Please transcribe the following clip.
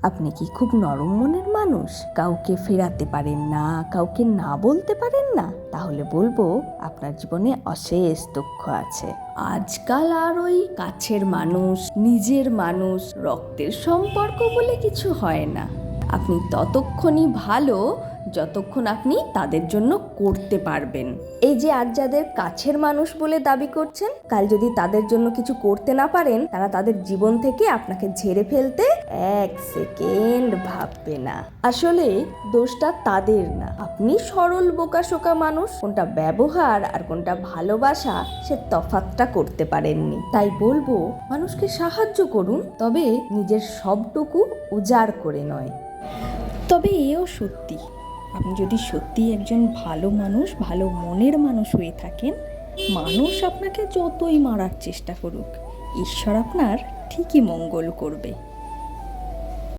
আপনি কি খুব নরম মনের মানুষ? কাউকে ফেরাতে পারেন না, কাউকে না বলতে পারেন না? তাহলে বলবো আপনার জীবনে অশেষ দুঃখ আছে। আজকাল আর ওই কাছের মানুষ, নিজের মানুষ, রক্তের সম্পর্ক বলে কিছু হয় না। আপনি ততক্ষণই ভালো যতক্ষণ আপনি তাদের জন্য করতে পারবেন। এই যে আজ যাদের কাছের মানুষ বলে দাবি করছেন, কাল যদি তাদের জন্য কিছু করতে না পারেন, তারা তাদের জীবন থেকে আপনাকে ঝেড়ে ফেলতে এক সেকেন্ড ভাববে না। আসলে দোষটা তাদের না, আপনি সরল বোকাশোকা মানুষ, কোনটা ব্যবহার আর কোনটা ভালোবাসা সে তফাৎটা করতে পারেননি। তাই বলবো মানুষকে সাহায্য করুন, তবে নিজের সবটুকু উজাড় করে নয়। তবে এও সত্যি, আপনি যদি সত্যি একজন ভালো মানুষ, ভালো মনের মানুষ হয়ে থাকেন, মানুষ আপনাকে যতই মারার চেষ্টা করুক, ঈশ্বর আপনার ঠিকই মঙ্গল করবে।